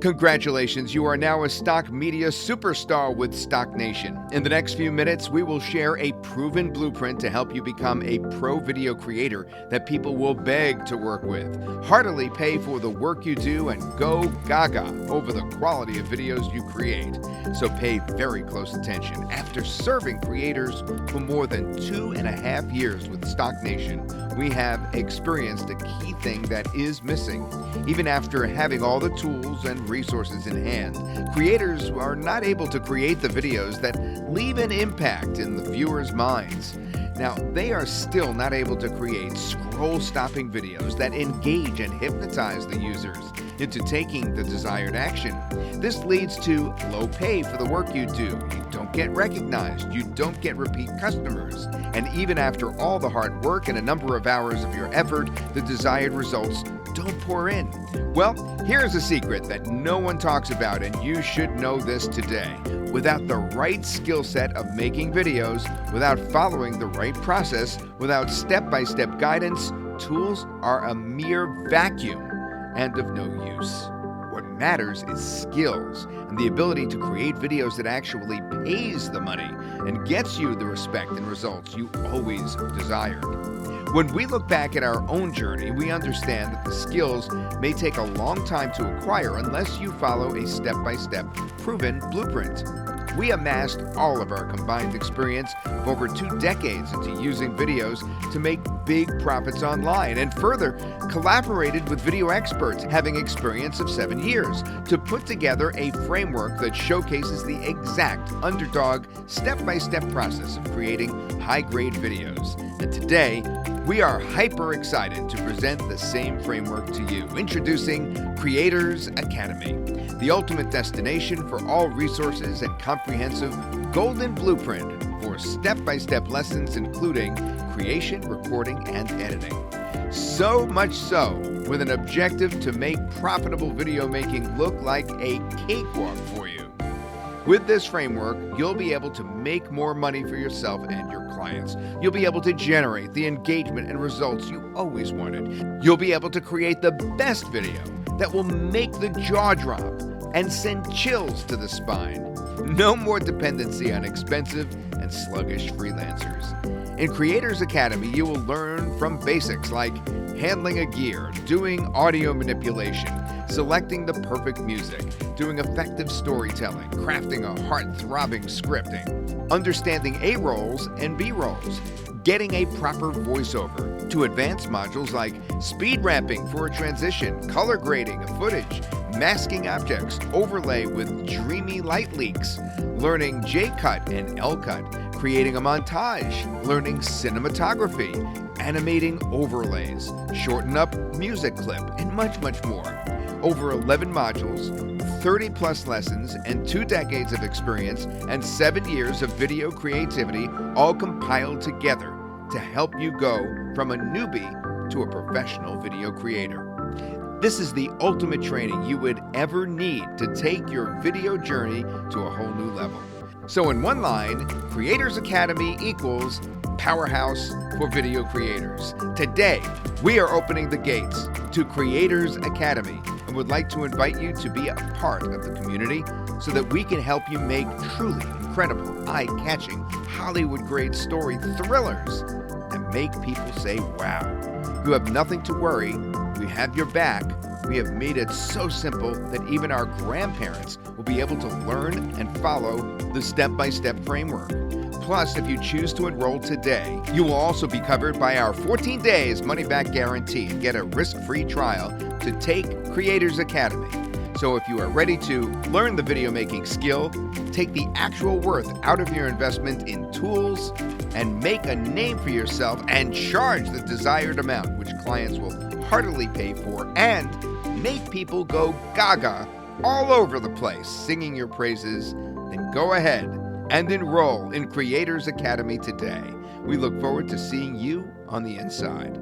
Congratulations, you are now a stock media superstar with Stock Nation. In the next few minutes, we will share a proven blueprint to help you become a pro video creator that people will beg to work with, heartily pay for the work you do, and go gaga over the quality of videos you create. So pay very close attention. After serving creators for more than 2.5 years with Stock Nation, we have experienced a key thing that is missing. Even after having all the tools and resources in hand, creators are not able to create the videos that leave an impact in the viewers' minds. Now, they are still not able to create scroll-stopping videos that engage and hypnotize the users into taking the desired action. This leads to low pay for the work you do. You don't get recognized, you don't get repeat customers, and even after all the hard work and a number of hours of your effort, the desired results don't pour in. Well, here's a secret that no one talks about, and you should know this today. Without the right skill set of making videos, without following the right process, without step-by-step guidance, tools are a mere vacuum and of no use. What matters is skills and the ability to create videos that actually pays the money and gets you the respect and results you always desired. When we look back at our own journey, we understand that the skills may take a long time to acquire unless you follow a step-by-step proven blueprint. We amassed all of our combined experience of over 2 decades into using videos to make big profits online, and further collaborated with video experts having experience of 7 years to put together a framework that showcases the exact underdog step-by-step process of creating high-grade videos. And today, we are hyper excited to present the same framework to you. Introducing ProBuildz Academy, the ultimate destination for all resources and comprehensive golden blueprint for step-by-step lessons including creation, recording, and editing. So much so, with an objective to make profitable video making look like a cakewalk for you. With this framework, you'll be able to make more money for yourself and your clients. You'll be able to generate the engagement and results you always wanted. You'll be able to create the best video that will make the jaw drop and send chills to the spine. No more dependency on expensive and sluggish freelancers. In ProBuildz Academy, you will learn from basics like handling a gear, doing audio manipulation, selecting the perfect music, doing effective storytelling, crafting a heart-throbbing scripting, understanding A-rolls and B-rolls, getting a proper voiceover, to advanced modules like speed ramping for a transition, color grading of footage, masking objects, overlay with dreamy light leaks, learning J-cut and L-cut, creating a montage, learning cinematography, animating overlays, shorten up music clip, and much, much more. Over 11 modules, 30-plus lessons, and 2 decades of experience, and 7 years of video creativity, all compiled together to help you go from a newbie to a professional video creator. This is the ultimate training you would ever need to take your video journey to a whole new level. So in one line, ProBuildz Academy equals powerhouse for video creators. Today, we are opening the gates to ProBuildz Academy and would like to invite you to be a part of the community so that we can help you make truly incredible, eye-catching, Hollywood-grade story thrillers that make people say, wow. You have nothing to worry. We have your back. We have made it so simple that even our grandparents will be able to learn and follow the step-by-step framework. Plus, if you choose to enroll today, you will also be covered by our 14 days money-back guarantee and get a risk-free trial to take ProBuildz Academy. So if you are ready to learn the video making skill, take the actual worth out of your investment in tools, and make a name for yourself and charge the desired amount, which clients will heartily pay for, and make people go gaga all over the place singing your praises, then go ahead and enroll in ProBuildz Academy today. We look forward to seeing you on the inside.